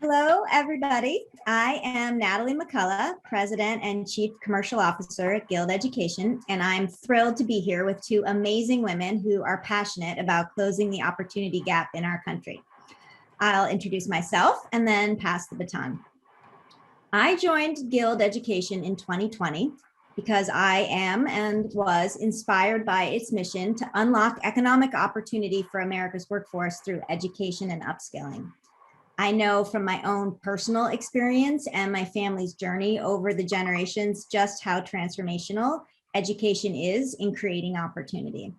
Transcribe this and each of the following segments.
Hello, everybody. I am Natalie McCullough, President and Chief Commercial Officer at Guild Education, and I'm thrilled to be here with two amazing women who are passionate about closing the opportunity gap in our country. I'll introduce myself and then pass the baton. I joined Guild Education in 2020 because I am and was inspired by its mission to unlock economic opportunity for America's workforce through education and upskilling. I know from my own personal experience and my family's journey over the generations just how transformational education is in creating opportunity.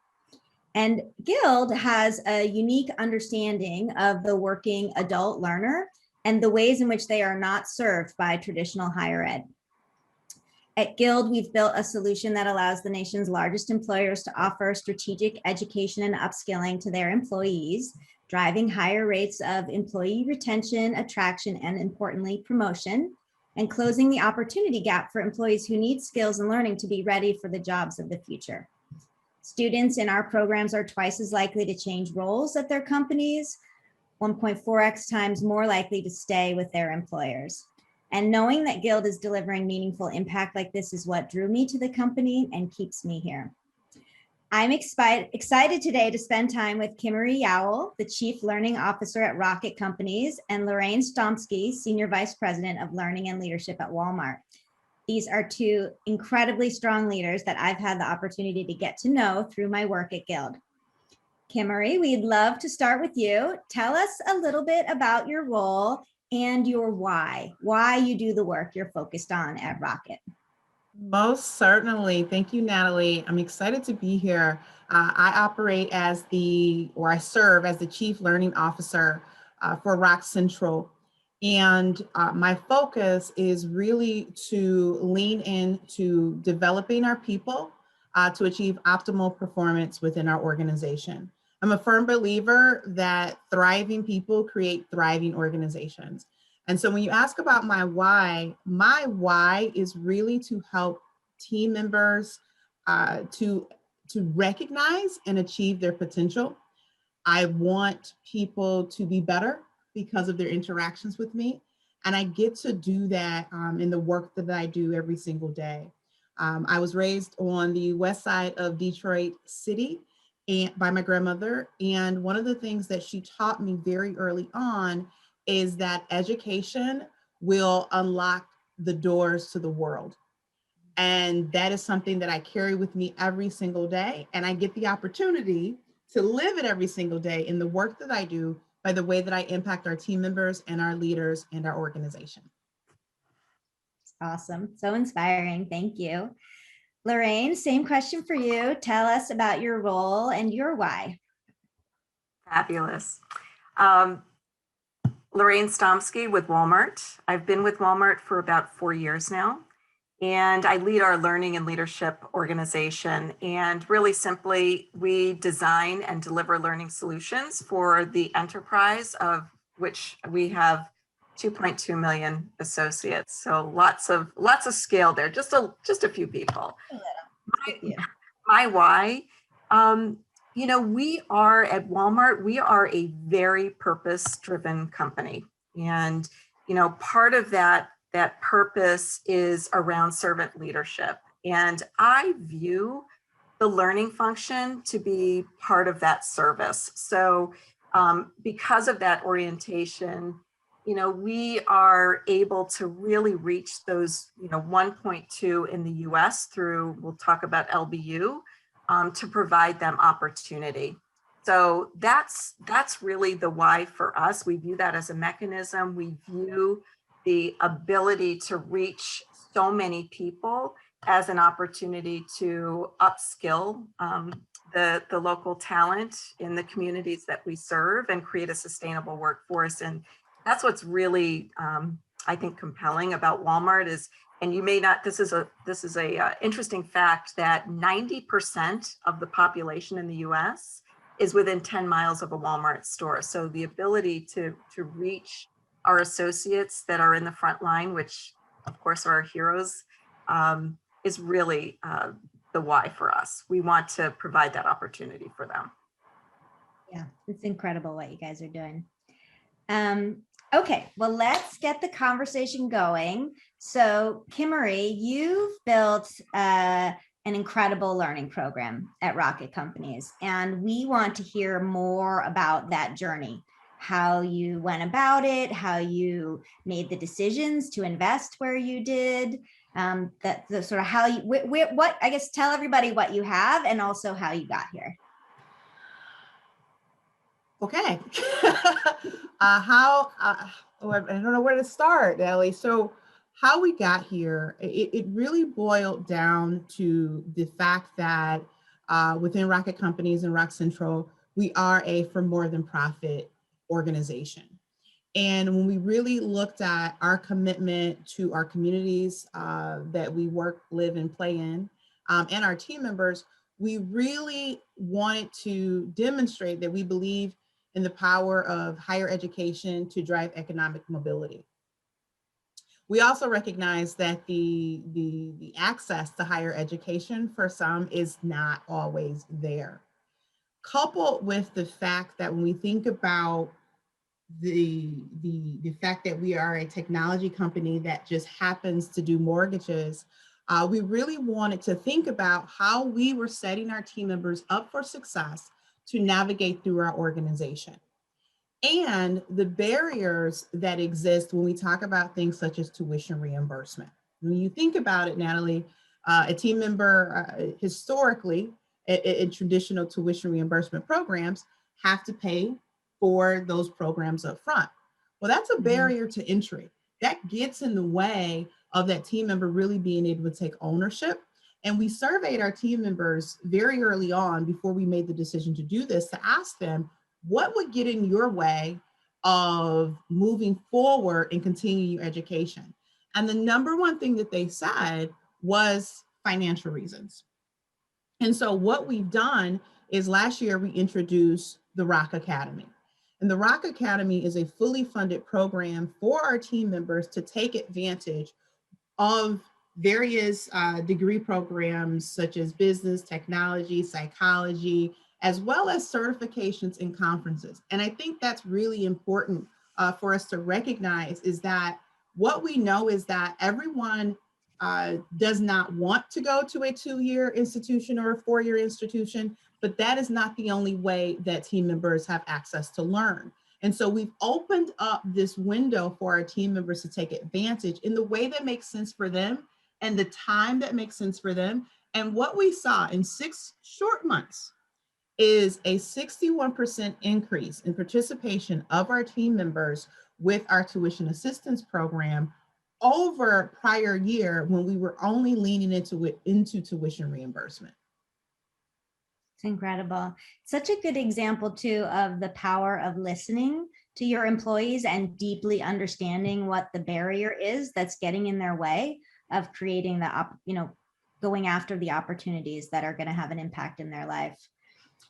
And Guild has a unique understanding of the working adult learner and the ways in which they are not served by traditional higher ed. At Guild, we've built a solution that allows the nation's largest employers to offer strategic education and upskilling to their employees, driving higher rates of employee retention, attraction, and importantly, promotion, and closing the opportunity gap for employees who need skills and learning to be ready for the jobs of the future. Students in our programs are twice as likely to change roles at their companies, 1.4x times more likely to stay with their employers. And knowing that Guild is delivering meaningful impact like this is what drew me to the company and keeps me here. I'm excited today to spend time with Kimmery Yowell, the Chief Learning Officer at Rocket Companies, and Lorraine Stomsky, Senior Vice President of Learning and Leadership at Walmart. These are two incredibly strong leaders that I've had the opportunity to get to know through my work at Guild. Kimmery, we'd love to start with you. Tell us a little bit about your role and your why you do the work you're focused on at Rocket. Most certainly. Thank you, Natalie. I'm excited to be here. I serve as the Chief Learning Officer for Rock Central. And my focus is really to lean into developing our people to achieve optimal performance within our organization. I'm a firm believer that thriving people create thriving organizations. And so when you ask about my why is really to help team members to recognize and achieve their potential. I want people to be better because of their interactions with me. And I get to do that in the work that I do every single day. I was raised on the west side of Detroit City by my grandmother. And one of the things that she taught me very early on is that education will unlock the doors to the world. And that is something that I carry with me every single day. And I get the opportunity to live it every single day in the work that I do by the way that I impact our team members and our leaders and our organization. Awesome. So inspiring. Thank you. Lorraine, same question for you. Tell us about your role and your why. Fabulous. Lorraine Stomsky with Walmart. I've been with Walmart for about 4 years now, and I lead our learning and leadership organization. And really simply, we design and deliver learning solutions for the enterprise, of which we have 2.2 million associates. So lots of scale there. Just a few people. My why. You know, we are at Walmart, we are a very purpose-driven company. And, you know, part of that purpose is around servant leadership. And I view the learning function to be part of that service. So because of that orientation, you know, we are able to really reach those, 1.2 in the US through, we'll talk about LBU, to provide them opportunity. So that's really the why for us. We view that as a mechanism. We view the ability to reach so many people as an opportunity to upskill the local talent in the communities that we serve and create a sustainable workforce. And that's what's really, I think, compelling about Walmart is, and you may not, this is a interesting fact that 90% of the population in the US is within 10 miles of a Walmart store. So the ability to reach our associates that are in the front line, which of course are our heroes, is really the why for us. We want to provide that opportunity for them. Yeah, it's incredible what you guys are doing. Okay, well, let's get the conversation going. So, Kimmery, you've built an incredible learning program at Rocket Companies, and we want to hear more about that journey, how you went about it, how you made the decisions to invest where you did, that the sort of how you, what, I guess, tell everybody what you have and also how you got here. Okay. I don't know where to start, Ellie. So how we got here, it really boiled down to the fact that within Rocket Companies and Rock Central, we are a for more than profit organization. And when we really looked at our commitment to our communities that we work, live, and play in, and our team members, we really wanted to demonstrate that we believe in the power of higher education to drive economic mobility. We also recognize that the access to higher education for some is not always there. Coupled with the fact that when we think about the fact that we are a technology company that just happens to do mortgages, we really wanted to think about how we were setting our team members up for success to navigate through our organization. And the barriers that exist when we talk about things such as tuition reimbursement. When you think about it, Natalie, a team member historically in traditional tuition reimbursement programs have to pay for those programs up front. Well, that's a barrier to entry. That gets in the way of that team member really being able to take ownership. And we surveyed our team members very early on before we made the decision to do this to ask them, what would get in your way of moving forward and continuing your education? And the number one thing that they said was financial reasons. And so what we've done is last year we introduced the Rock Academy. And the Rock Academy is a fully funded program for our team members to take advantage of various degree programs such as business, technology, psychology, as well as certifications and conferences. And I think that's really important for us to recognize is that what we know is that everyone does not want to go to a 2-year institution or a 4-year institution, but that is not the only way that team members have access to learn. And so we've opened up this window for our team members to take advantage in the way that makes sense for them and the time that makes sense for them. And what we saw in 6 short months is a 61% increase in participation of our team members with our tuition assistance program over prior year when we were only leaning into tuition reimbursement. It's incredible. Such a good example too of the power of listening to your employees and deeply understanding what the barrier is that's getting in their way of creating the, going after the opportunities that are going to have an impact in their life.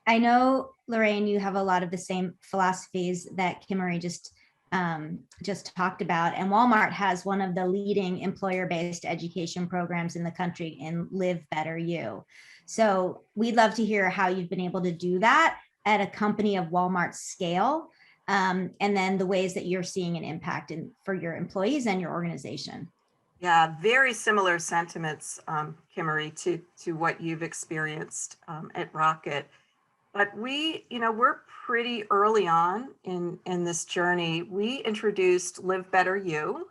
I know, Lorraine, you have a lot of the same philosophies that Kimmery just talked about, and Walmart has one of the leading employer-based education programs in the country in Live Better You. So we'd love to hear how you've been able to do that at a company of Walmart's scale, and then the ways that you're seeing an impact for your employees and your organization. Yeah, very similar sentiments, Kimmery, to what you've experienced at Rocket. But we're pretty early on in this journey. We introduced Live Better You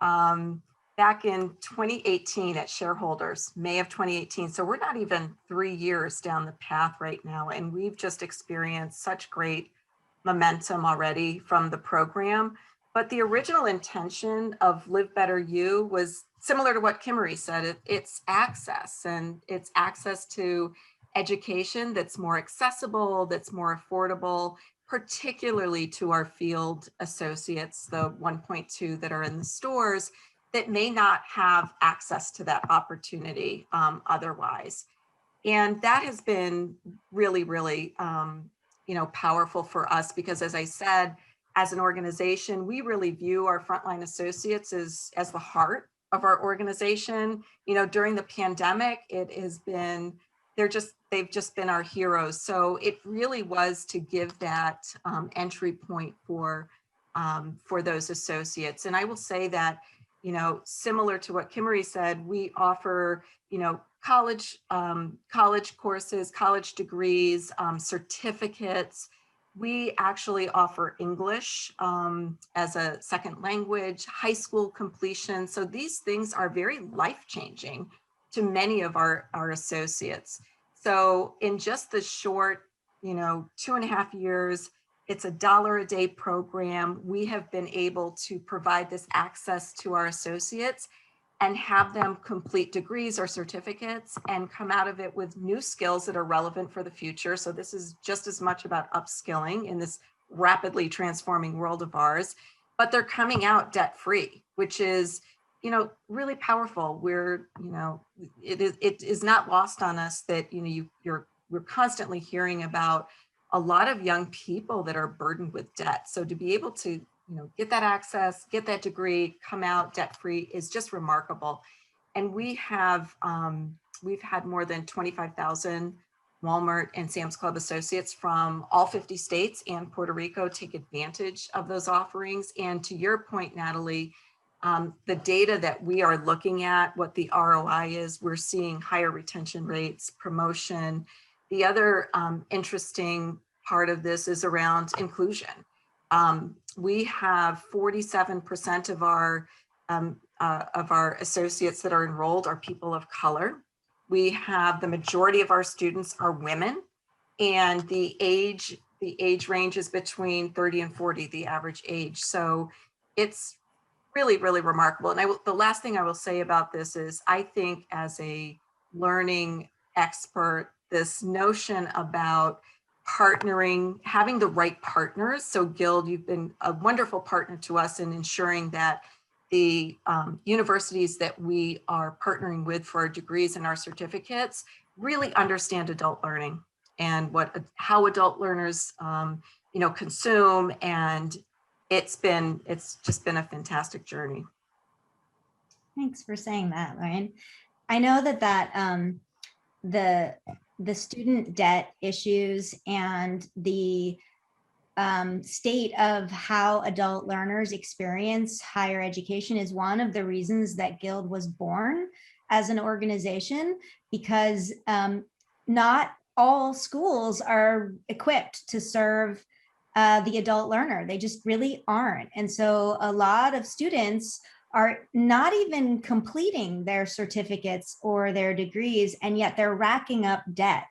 back in 2018 at shareholders, May of 2018. So we're not even 3 years down the path right now. And we've just experienced such great momentum already from the program. But the original intention of Live Better You was similar to what Kimmery said. It's access, and it's access to education that's more accessible, that's more affordable, particularly to our field associates, the 1.2 that are in the stores that may not have access to that opportunity otherwise. And that has been really, really, powerful for us because, as I said, as an organization, we really view our frontline associates as the heart of our organization. You know, during the pandemic, it has been, they've just been our heroes. So it really was to give that entry point for those associates. And I will say that, you know, similar to what Kimmery said, we offer, you know, college courses, college degrees, certificates. We actually offer English as a second language, high school completion. So these things are very life-changing to many of our associates. So in just the short, you know, 2.5 years, it's $1 a day program. We have been able to provide this access to our associates and have them complete degrees or certificates and come out of it with new skills that are relevant for the future. So this is just as much about upskilling in this rapidly transforming world of ours, but they're coming out debt-free, which is, you know, really powerful. We're, you know, it is not lost on us that, you know, we're constantly hearing about a lot of young people that are burdened with debt. So to be able to, you know, get that access, get that degree, come out debt-free is just remarkable. And we have, we've had more than 25,000 Walmart and Sam's Club associates from all 50 states and Puerto Rico take advantage of those offerings. And to your point, Natalie, the data that we are looking at, what the ROI is, we're seeing higher retention rates, promotion. The other interesting part of this is around inclusion. We have 47% of our associates that are enrolled are people of color. We have the majority of our students are women, and the age range is between 30 and 40, the average age. So it's really, really remarkable. And the last thing I will say about this is, I think as a learning expert, this notion about partnering, having the right partners. So Guild, you've been a wonderful partner to us in ensuring that the universities that we are partnering with for our degrees and our certificates really understand adult learning and how adult learners you know, consume. And it's just been a fantastic journey. Thanks for saying that, Lauren. I know that the student debt issues and the state of how adult learners experience higher education is one of the reasons that Guild was born as an organization, because not all schools are equipped to serve the adult learner. They just really aren't. And so a lot of students are not even completing their certificates or their degrees, and yet they're racking up debt.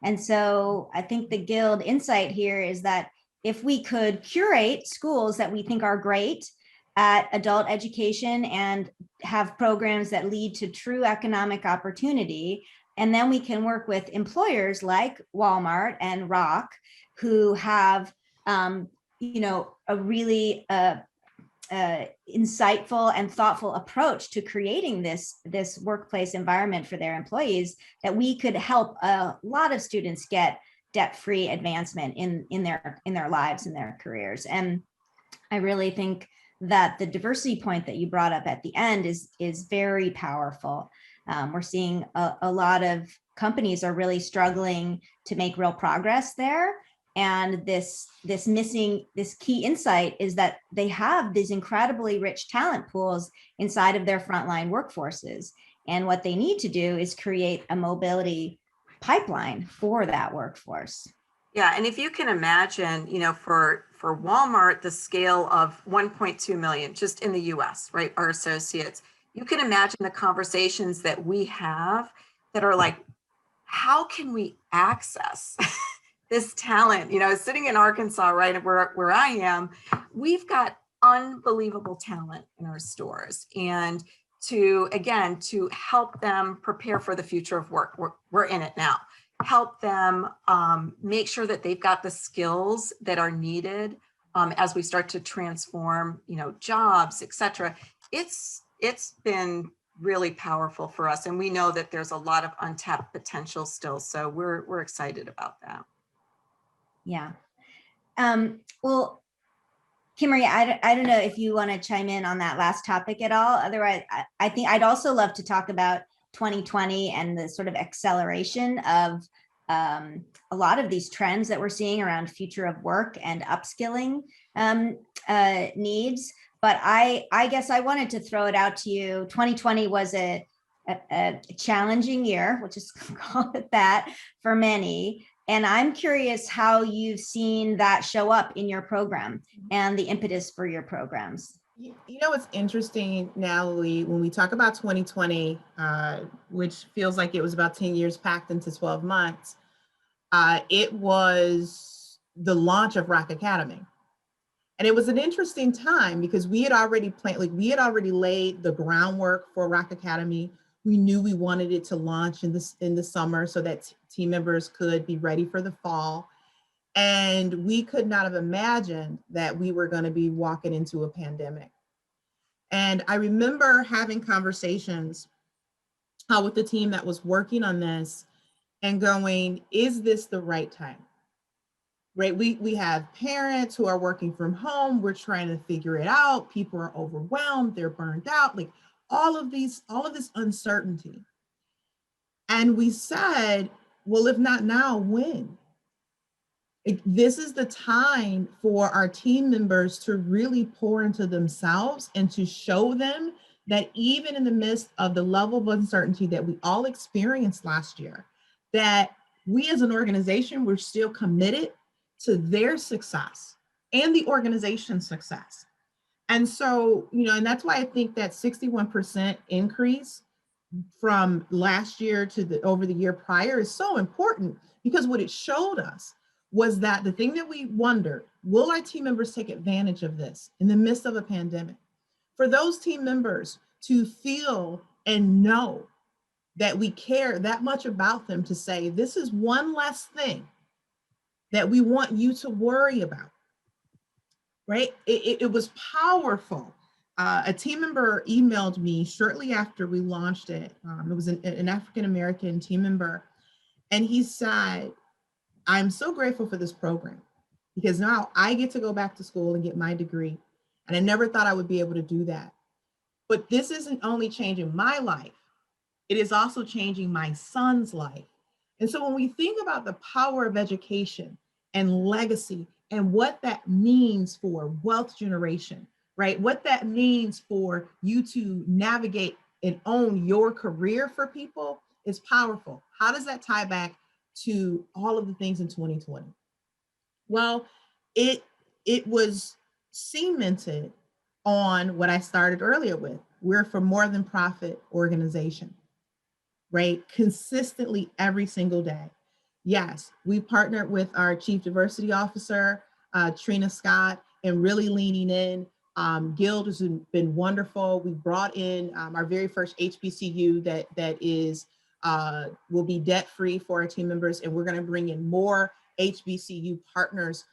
And so I think the Guild insight here is that if we could curate schools that we think are great at adult education and have programs that lead to true economic opportunity, and then we can work with employers like Walmart and Rock, who have you know, a really insightful and thoughtful approach to creating this workplace environment for their employees, that we could help a lot of students get debt-free advancement in their lives and their careers. And I really think that the diversity point that you brought up at the end is very powerful. We're seeing a lot of companies are really struggling to make real progress there. And this key insight is that they have these incredibly rich talent pools inside of their frontline workforces. And what they need to do is create a mobility pipeline for that workforce. Yeah, and if you can imagine, you know, for Walmart, the scale of 1.2 million just in the US, right, our associates, you can imagine the conversations that we have that are like, how can we access this talent? You know, sitting in Arkansas, right, where I am, we've got unbelievable talent in our stores. And to help them prepare for the future of work, we're in it now. Help them make sure that they've got the skills that are needed as we start to transform, you know, jobs, et cetera. It's been really powerful for us. And we know that there's a lot of untapped potential still. So we're excited about that. Yeah. Well, Kimmery, I don't know if you want to chime in on that last topic at all. Otherwise, I think I'd also love to talk about 2020 and the sort of acceleration of a lot of these trends that we're seeing around future of work and upskilling needs. But I guess I wanted to throw it out to you. 2020 was a challenging year, we'll just call it that, for many. And I'm curious how you've seen that show up in your program and the impetus for your programs. You know, it's interesting, Natalie, when we talk about 2020, which feels like it was about 10 years packed into 12 months, it was the launch of Rock Academy. And it was an interesting time because we had already laid the groundwork for Rock Academy. We knew we wanted it to launch in the summer so that team members could be ready for the fall. And we could not have imagined that we were going to be walking into a pandemic. And I remember having conversations with the team that was working on this and going, is this the right time? Right? We have parents who are working from home. We're trying to figure it out. People are overwhelmed. They're burned out. Like all of this uncertainty. And we said, well, if not now, when? This is the time for our team members to really pour into themselves and to show them that even in the midst of the level of uncertainty that we all experienced last year, that we as an organization, we're still committed to their success and the organization's success. And so, you know, and that's why I think that 61% increase from last year to over the year prior is so important, because what it showed us was that the thing that we wondered, will our team members take advantage of this in the midst of a pandemic? For those team members to feel and know that we care that much about them, to say, this is one less thing that we want you to worry about, right? It was powerful. A team member emailed me shortly after we launched it. It was an African-American team member. And he said, I'm so grateful for this program because now I get to go back to school and get my degree. And I never thought I would be able to do that. But this isn't only changing my life, it is also changing my son's life. And so when we think about the power of education and legacy and what that means for wealth generation, right? What that means for you to navigate and own your career for people is powerful. How does that tie back to all of the things in 2020? Well, it was cemented on what I started earlier with. We're for more than profit organization, right? Consistently every single day. Yes, we partnered with our Chief Diversity Officer, Trina Scott, and really leaning in. Guild has been wonderful. We brought in our very first HBCU that is will be debt-free for our team members, and we're going to bring in more HBCU partners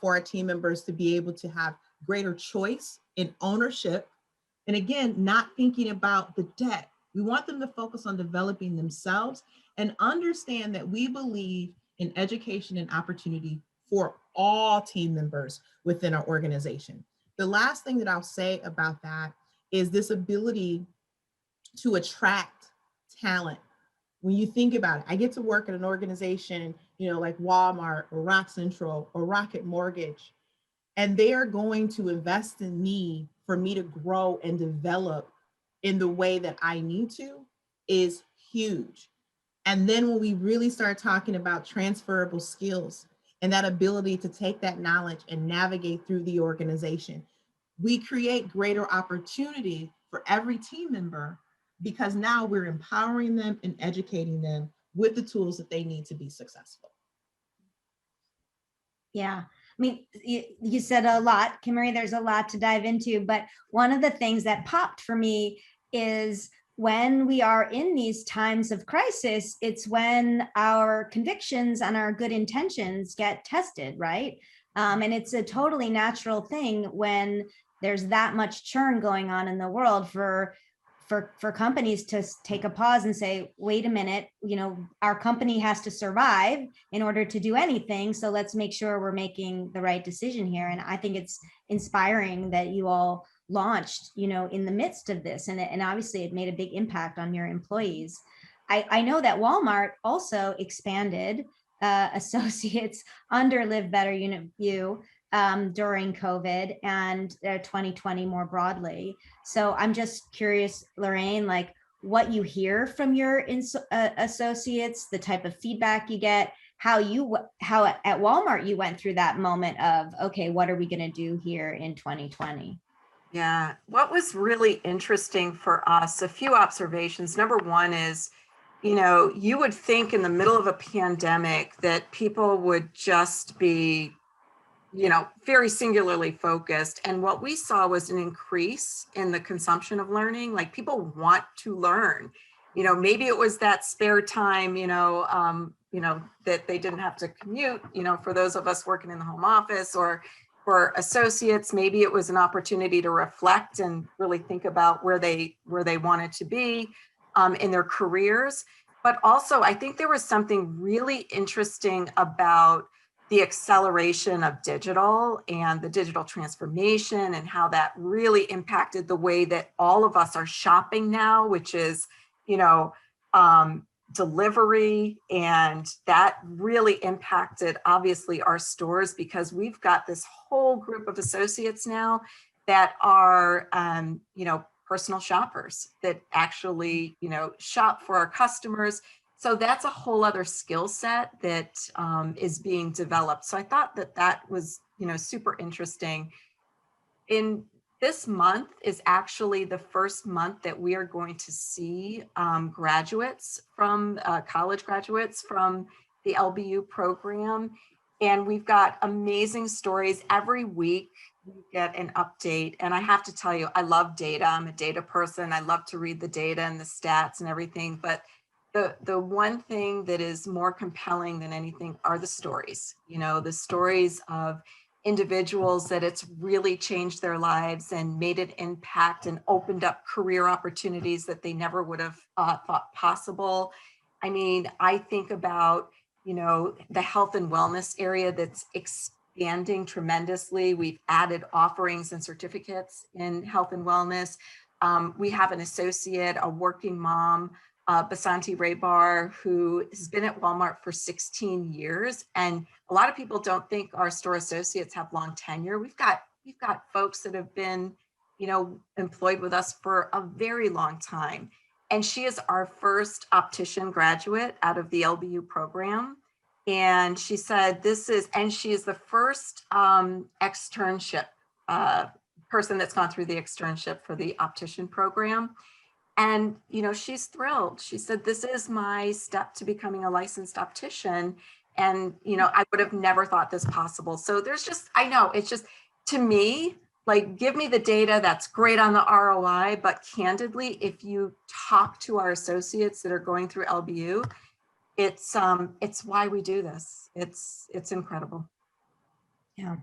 for our team members to be able to have greater choice in ownership. And again, not thinking about the debt. We want them to focus on developing themselves and understand that we believe in education and opportunity for all team members within our organization. The last thing that I'll say about that is this ability to attract talent. When you think about it, I get to work at an organization, you know, like Walmart or Rock Central or Rocket Mortgage, and they are going to invest in me for me to grow and develop in the way that I need to is huge. And then when we really start talking about transferable skills and that ability to take that knowledge and navigate through the organization, we create greater opportunity for every team member, because now we're empowering them and educating them with the tools that they need to be successful. Yeah. I mean, you said a lot, Kimmery, there's a lot to dive into, but one of the things that popped for me is when we are in these times of crisis, it's when our convictions and our good intentions get tested, right? And it's a totally natural thing when there's that much churn going on in the world for for companies to take a pause and say, wait a minute, our company has to survive in order to do anything. So let's make sure we're making the right decision here. And I think it's inspiring that you all launched, in the midst of this. And obviously it made a big impact on your employees. I know that Walmart also expanded associates under Live Better Unit View during COVID and 2020 more broadly. So I'm just curious, Lorraine, like what you hear from your associates, the type of feedback you get, how at Walmart you went through that moment of, okay, what are we going to do here in 2020? Yeah, what was really interesting for us, a few observations. Number one is, you would think in the middle of a pandemic that people would just be very singularly focused. And what we saw was an increase in the consumption of learning. Like people want to learn, maybe it was that spare time, that they didn't have to commute, for those of us working in the home office, or for associates, maybe it was an opportunity to reflect and really think about where they wanted to be in their careers. But also, I think there was something really interesting about the acceleration of digital and the digital transformation and how that really impacted the way that all of us are shopping now, which is, delivery. And that really impacted, obviously, our stores, because we've got this whole group of associates now that are, personal shoppers that actually, shop for our customers. So that's a whole other skill set that is being developed. So I thought that was, super interesting. In this month is actually the first month that we are going to see graduates from college graduates from the LBU program. And we've got amazing stories every week. We get an update. And I have to tell you, I love data. I'm a data person. I love to read the data and the stats and everything. But the one thing that is more compelling than anything are the stories, the stories of individuals that it's really changed their lives and made an impact and opened up career opportunities that they never would have thought possible. I mean, I think about, the health and wellness area that's expanding tremendously. We've added offerings and certificates in health and wellness. We have an associate, a working mom, Basanti Raybar, who has been at Walmart for 16 years. And a lot of people don't think our store associates have long tenure. We've got folks that have been, employed with us for a very long time. And she is our first optician graduate out of the LBU program. And she said she is the first externship person that's gone through the externship for the optician program. And, she's thrilled. She said, this is my step to becoming a licensed optician. And, I would have never thought this possible. So it's just, to me, like, give me the data, that's great on the ROI, but candidly, if you talk to our associates that are going through LBU, it's why we do this. It's incredible. Yeah.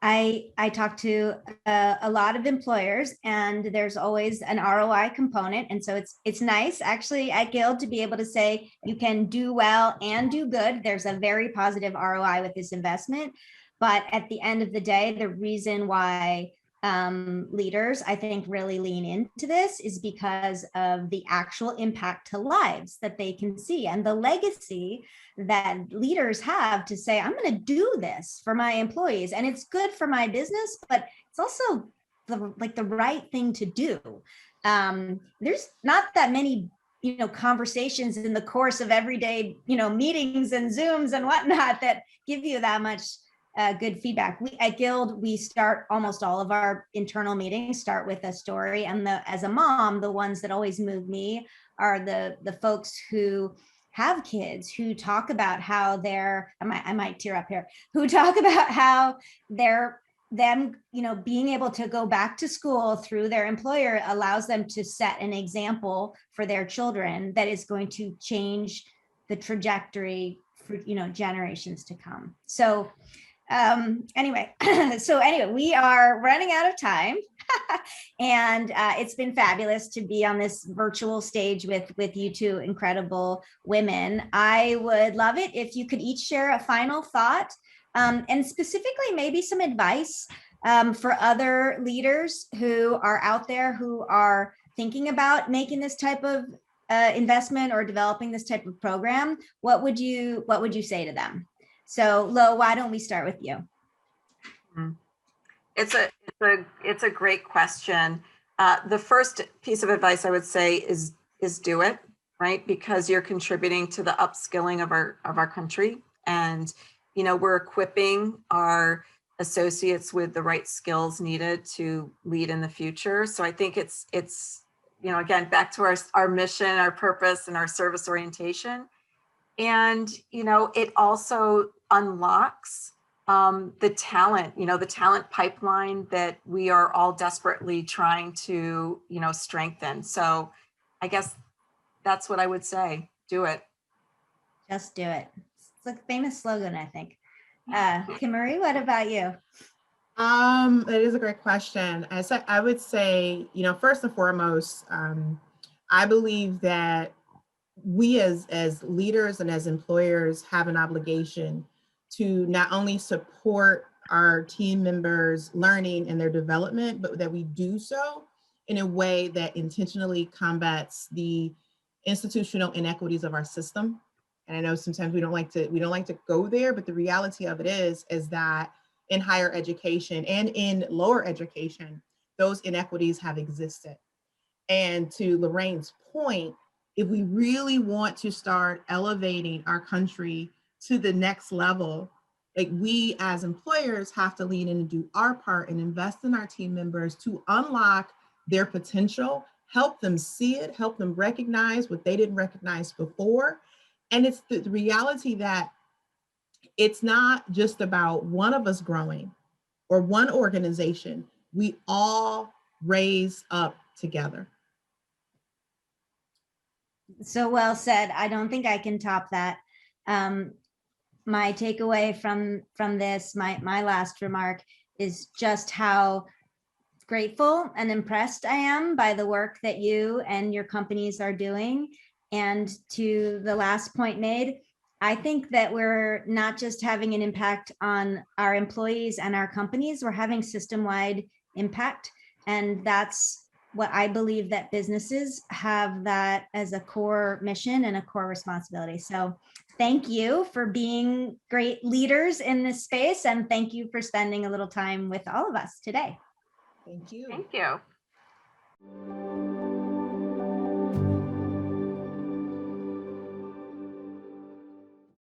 I talk to a lot of employers, and there's always an ROI component. And so it's nice actually at Guild to be able to say you can do well and do good. There's a very positive ROI with this investment. But at the end of the day, the reason why leaders, I think, really lean into this is because of the actual impact to lives that they can see and the legacy that leaders have to say, I'm going to do this for my employees, and it's good for my business, but it's also the right thing to do. There's not that many conversations in the course of everyday meetings and Zooms and whatnot that give you that much good feedback. At Guild, we start almost all of our internal meetings start with a story. And as a mom, the ones that always move me are the folks who have kids, who talk about how I might tear up here, who talk about how them being able to go back to school through their employer allows them to set an example for their children that is going to change the trajectory for generations to come. So Anyway, we are running out of time. And it's been fabulous to be on this virtual stage with you two incredible women. I would love it if you could each share a final thought, and specifically maybe some advice for other leaders who are out there who are thinking about making this type of investment or developing this type of program. What would you say to them? So Lo, why don't we start with you? It's a great question. The first piece of advice I would say is do it, right? Because you're contributing to the upskilling of our country, and we're equipping our associates with the right skills needed to lead in the future. So I think it's again, back to our mission, our purpose, and our service orientation. And it also unlocks the talent, the talent pipeline that we are all desperately trying to, strengthen. So I guess that's what I would say. Do it. Just do it. It's a famous slogan, I think. Kimmery, what about you? That is a great question. I would say, first and foremost, I believe that we as leaders and as employers have an obligation to not only support our team members' learning and their development, but that we do so in a way that intentionally combats the institutional inequities of our system. And I know sometimes we don't like to go there, but the reality of it is that in higher education and in lower education, those inequities have existed. And to Lorraine's point, if we really want to start elevating our country to the next level, like, we as employers have to lean in and do our part and invest in our team members to unlock their potential, help them see it, help them recognize what they didn't recognize before. And it's the reality that it's not just about one of us growing or one organization. We all raise up together. So well said. I don't think I can top that. My takeaway from this, my last remark, is just how grateful and impressed I am by the work that you and your companies are doing. And to the last point made, I think that we're not just having an impact on our employees and our companies, we're having system-wide impact. And that's what I believe, that businesses have that as a core mission and a core responsibility. So thank you for being great leaders in this space. And thank you for spending a little time with all of us today. Thank you. Thank you.